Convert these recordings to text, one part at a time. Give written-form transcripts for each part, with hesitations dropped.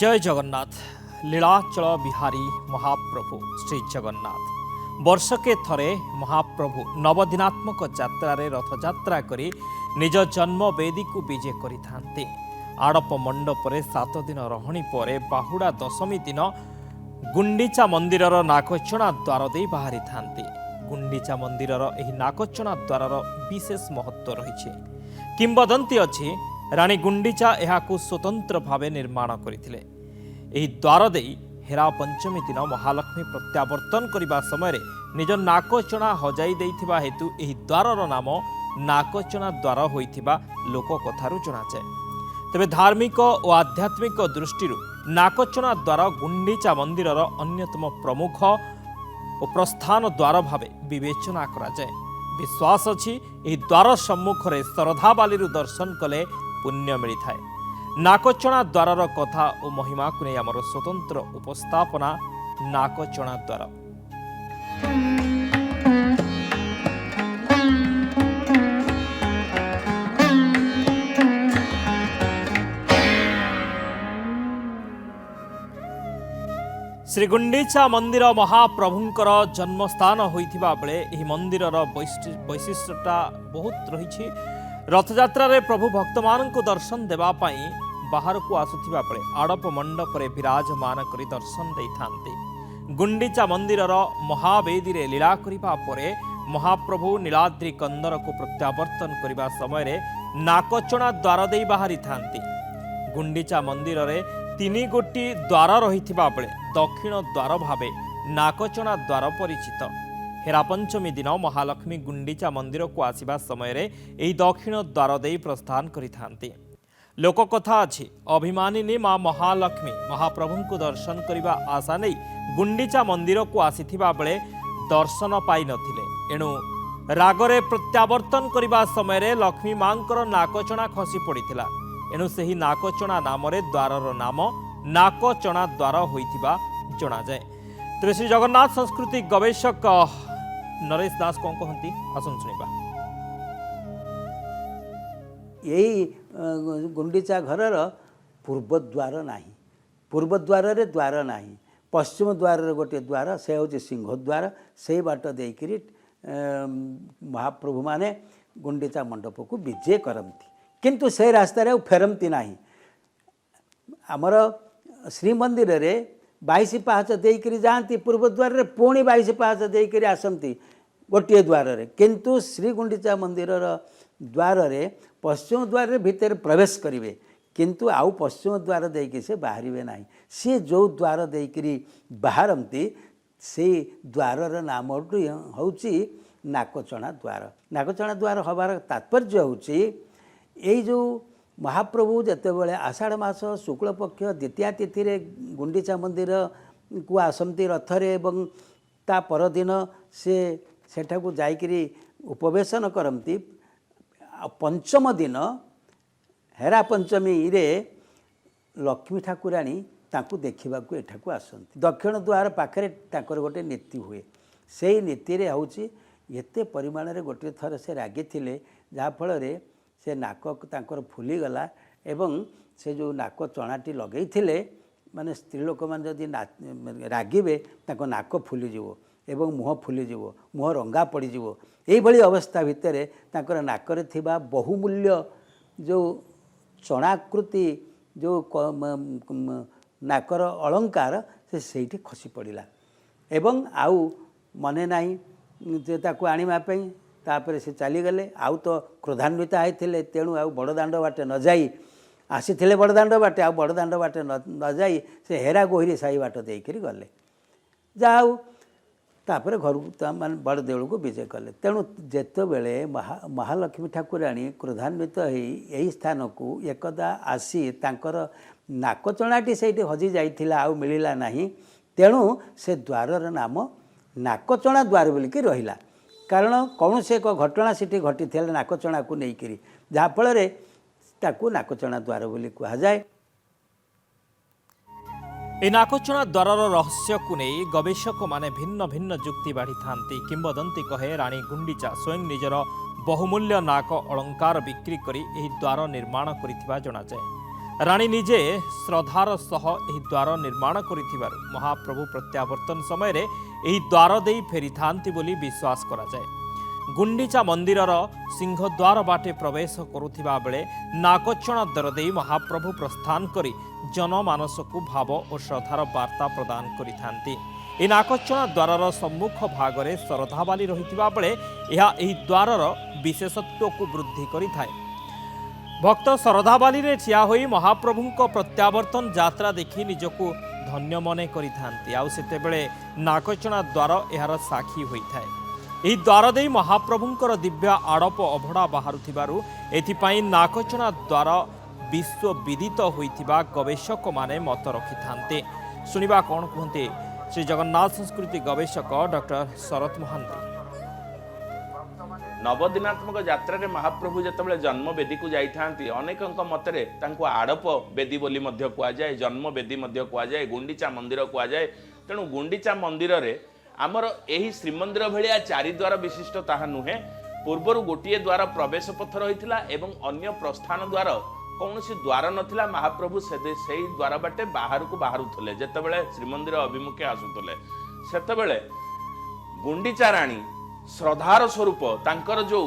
जय जगन्नाथ। लीलाचल बिहारी महाप्रभु श्री जगन्नाथ वर्षके थरे महाप्रभु नवदिनात्मक यात्रारे रथयात्रा करी निज जन्म वेदी को विजे करिथांती। आड़प मंडपरे 7 दिन रहणी परे बाहुड़ा दशमी दिन गुंडीचा मंदिरर नाकचणा द्वार दे बाहरी थांती। गुंडीचा मंदिरर एही नाकचणा द्वारर विशेष महत्व रही। किंबदंती अछि राणी गुंडीचा एहाकु स्वतंत्र भावे निर्माण करथिले। एही द्वार देई हेरा पंचमी दिन महालक्ष्मी प्रत्यावर्तन करिबा समय निज नाकचणा हजाई देइथिबा हेतु एही द्वारर नाम नाकचणा द्वार होइथिबा लोक कथारु जणाजाए। तेबे धार्मिक और आध्यात्मिक दृष्टि नाकचणा द्वार गुंडीचा मंदिरर अन्यतम प्रमुख और प्रस्थान द्वार भावे विवेचना करा जाए। विश्वास अछि एही द्वार सम्मुख रे श्रद्धावाली दर्शन कले पुण्य मिलता है। नाकचणा द्वारर कथा और महिमा को नहीं आमर स्वतंत्र उपस्थापना नाकचणा द्वार। श्री गुंडीचा मंदिर महाप्रभुंकर जन्मस्थान होइथिबा बेले एही मंदिरर वैशिष्ट्यता बहुत रही। रथयात्रा रे प्रभु भक्त मानक दर्शन देवा पाई बाहर को आसुथिबा बेले आड़प मंडप रे विराजमान करी दर्शन देइथांती। गुंडीचा मंदिरर महावेदी रे लीला करिबा परे महाप्रभु नीलाद्रि कंदर को प्रत्यावर्तन करिबा समय रे नाकचणा द्वार देई बाहरी थांती। गुंडीचा मंदिर रे 3 गोटी द्वार रहिथिबा बेले दक्षिण द्वार भावे नाकचणा द्वार परिचित। हेरा पंचमी दिन महालक्ष्मी गुंडीचा मंदिर को आसिबा समय रे एही दक्षिण द्वार देई प्रस्थान करिथांती। लोककथा अछि अभिमानिनी मां महालक्ष्मी महाप्रभु को दर्शन करिबा आशा नै गुंडीचा मंदिर को आसिथिबा बेले दर्शन पाई नथिले। एणु रागरे प्रत्यावर्तन करिबा समय रे लक्ष्मी मांकर नाकचणा खसी पड़िथिला। एणु सेही नाकचणा नामरे द्वारर नाम नाकचणा द्वार होइथिबा जणा जाय। तेरे श्री जगन्नाथ संस्कृति गवेषक नरेश दास कौन कहती आसन सुनिबा। यही गुंडीचा घरर पूर्व द्वार नाही, पूर्व द्वार रे द्वार नाही, पश्चिम द्वार रे गोटे द्वार से होची सिंह द्वार। से बाट देकरी महाप्रभु माने गुंडीचा मंडप को विजय करती, किंतु से रास्ता रे फेरमती नाही। आमर श्रीमंदिर रे 22 पाहाच देकरी जाती पूर्व द्वार रे, पुणी 22 पाहाच देकरी आसती गोटे द्वार रे। किंतु श्री गुंडीचा मंदिर द्वार रे पश्चिम द्वार रे भीतर प्रवेश करिवे, किंतु आउ पश्चिम द्वार देकी से बाहरिवे नाही। से जो द्वार देकरी बाहरती से द्वारर नाम होची नाकचणा द्वार। नाकचणा द्वार हबार तात्पर्य होची एई जो महाप्रभु जेतेबेले आषाढ़ मास शुक्ल पक्ष द्वितीया तिथि रे गुंडीचा मंदिर को आसती रथरे एवं ता परदिन से सेठाकू जाइकरी उपवेशन करती। पंचम दिन हेरा पंचमी रे लक्ष्मी ठाकुराणी तांकू देखिबाकू एठाकू आसती। दक्षिण द्वार पाखरे तांकर गोटे नीति हुए। सेही नीति रे होची एते परिमाण रे गोटे थर से रागी थिले जहा फल रे से नाक तांकर फुली गला एवं से जो नाक चणाटी लगई थिले माने स्त्री लोक मान जदि रागिबे तांको नाक फुली जीवो एवं मुह फुली जीवो, मुह रंगा पड़ी जीवो। एई भली अवस्था भितरे तांकर नाकरे थिबा बहुमूल्य जो चणाकृति जो नाकर अलंकार से सेठी खसी पड़िला एवं आउ मने नाही जे ताकू आनिबा पई। तापर से चलीगले आउ तो क्रोधान्वित होते तेणु आउ बड़दाण्ड बाटे न जाई आसी बड़दाण्ड बाटे आउ बड़दाण्ड बाटे न जाई से हेरा गोहिरी साई बाट देकरी गले। जाऊ तापर घर मान बड़ देउल को विजय कले। तेणु जेतेबेले महालक्ष्मी ठाकुराणी क्रोधान्वित यही स्थान को एकदा आसी तांकर नाकचणाटी सेठी हजि जाइथिला आउ मिलिला नाही। तेणु से द्वारर नाम नाकचणा द्वार बोलिकी रहिला। कारण कौन से एक घटना सीठी घटी थे नाकचणा को लेकर जहाँफल ताकू नाकचणा द्वार बोली कहा जाए। ए नाकचणा द्वारर रहस्य को नहीं गवेषक माने भिन्न भिन्न जुक्ति बाढ़ी थांती। किंबदंती कहे राणी गुंडीचा स्वयं निजर बहुमूल्य नाक अलंकार बिक्री करी एही द्वार निर्माण करिथिबा जणा जाए। राणी निजे श्रद्धार सह एही द्वार निर्माण करिथिबारु महाप्रभु प्रत्यावर्तन समय रे एही द्वार देई फेरी थांती बोली विश्वास करा जाए। गुंडीचा मंदिरर सिंहद्वार बाटे प्रवेश करुथिबा बेले नाकचणा द्वार देई महाप्रभु प्रस्थान करी जनमानसकु भाव और श्रद्धार वार्ता प्रदान करिथांती। ए नाकचणा द्वारर सम्मुख भागरे श्रद्धावाली रहिथिबा बेले एहा एही द्वारर विशेषत्व को वृद्धि करिथाए। भक्त श्रद्धावाली रे ठिया होई महाप्रभुंको प्रत्यावर्तन यात्रा देखि निजकु धन्य मने करिथांती। आउ सेतेबेले नाकचणा द्वार एहार साक्षी होइथाए। एही द्वार देई महाप्रभुंकर दिव्य आड़प अभड़ा बाहारुथिबारु एथिपाई नाकचणा द्वार विश्व विदित होइथिबा गवेषक माने मत रखिथांते। सुनिबा कोन कहते श्री जगन्नाथ संस्कृति गवेषक डॉक्टर शरत महांती। नवदिनात्मक यात्रा रे महाप्रभु जेतेबेले जन्म वेदी को जाइथांती अनेकଙ୍କ मतरे तांको आड़प वेदी बोली मध्य कुआ जाए, जन्म वेदी मध्य कुआ जाए, गुंडीचा मंदिर कुआ जाए। तेणु गुंडीचा मंदिर रे आमर एही श्रीमंदिर भलिया चारि द्वार विशिष्ट ताहा नुहे। पूर्वरु गोटिए द्वार प्रवेश पथ रहिथिला एवं अन्य प्रस्थान द्वार कौनसी द्वार नथिला। महाप्रभु से द्वार बाटे बाहर को बाहरुथले जेतेबेले श्रीमंदिर अभिमुखे आसुथले। सेतेबेले गुंडीचा राणी श्रद्धार स्वरूप तांकर जो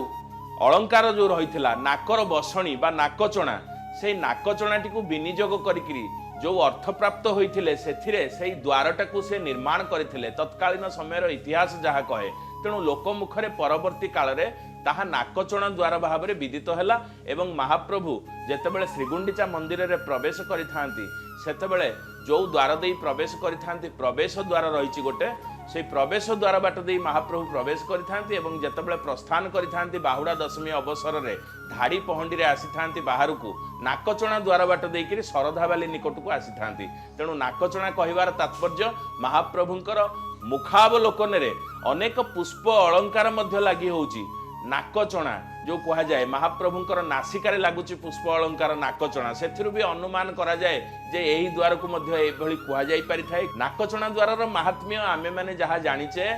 अलंकार जो रहिथिला नाकर बसणी बा नाकचणा से नाकचणाटी को विनियोग करिकिरी जो अर्थ प्राप्त होइथिले सेथिरे सेही द्वारटाकू से निर्माण करथिले। तत्कालीन समयर इतिहास जहा कहे। तेणु लोकमुखरे परवर्ती काल रे ताहा नाकचणा द्वार भाव में विदित हैला एवं महाप्रभु जेतेबेले श्रीगुंडीचा मंदिर रे प्रवेश करिथांती सेतेबेले जो द्वार देई प्रवेश करिथांती प्रवेश द्वार रहिछि गोटे से प्रवेश द्वार बाट देई महाप्रभु प्रवेश करिथांती एवं जेतेबेले प्रस्थान करिथांती बाहुडा दशमी अवसर रे धाड़ी पहंडी रे आसीथांती बाहर को नाकचणा द्वार बाट देइकरी शरधावाली निकट को आसीथांती। तेणु नाकचणा कहिबार तात्पर्य महाप्रभुंकर मुखावलोकन रे अनेक पुष्प अलंकार मध्य लागि होउची। नाकचणा जो कहा जाए महाप्रभुंकर नासिकारे लागुची पुष्प अलंकार नाकचणा सेथिरु भी अनुमान करा जाए जे एही द्वार को मध्य एभली कहा जाई पारि थाए। नाकचणा द्वारर महात्म्य आमे माने जहा जानिचे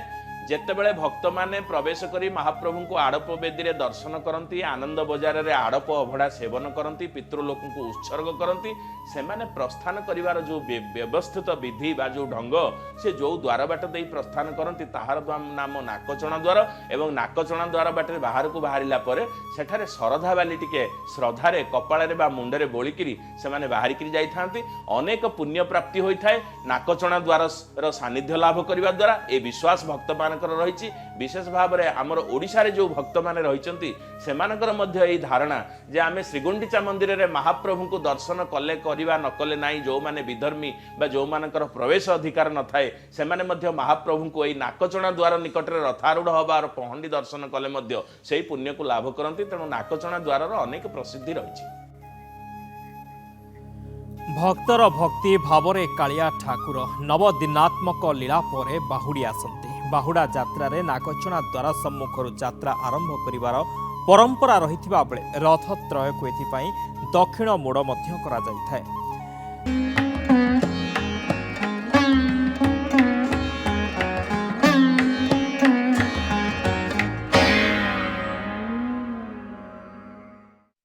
जेतेबेले भक्त माने प्रवेश करी महाप्रभु को आड़प वेदी रे दर्शन करती आनंद बजार रे आड़प अभड़ा सेवन करती पितृलोक को उत्सर्ग करती से माने प्रस्थान करिवार जो व्यवस्थित विधि बा जो ढंग से जो द्वार बाट देई प्रस्थान करती ताहार नाम नाकचणा द्वार एवं नाकचणा द्वार बाटे बाहर को बाहरिला परे सेठारे शरधावाली टिके श्रद्धारे कपाଳରେ बा मुंडरे बोलिकिरी से माने बाहरिकिरी जाई थांती। अनेक पुण्य प्राप्ति होई थाए नाकचणा द्वार रो सानिध्य लाभ करिवा द्वारा ए विश्वास भक्त रही। विशेष भाव में आमर ओडिशा रे जो भक्त माने रहिचंती सेमानकर मध्य एही धारणा जे आमे श्रीगुंडीचा मंदिर रे महाप्रभु को दर्शन कले करिवा न कले नाही जो माने विधर्मी बा जो मानकर प्रवेश अधिकार न थाए से माने मध्य महाप्रभु को एही नाकचणा द्वार निकट रे रथारूढ़ होबार पहंडी दर्शन कले मध्य सेही पुण्य को लाभ करंती। तेणु नाकचणा द्वार रो अनेक प्रसिद्धि रहिछि। भक्तर भक्ति भावरे कालिया ठाकुर नवदिनात्मक लीला परे बाहुडी आसंती। बाहुडा यात्रा रे नाकचणा द्वारा सम्मुखर यात्रा आरंभ करिवार परंपरा रहिथिबा बेले रथ त्रय को एथिपाई दक्षिण मोड़ मध्य करा जायथाय।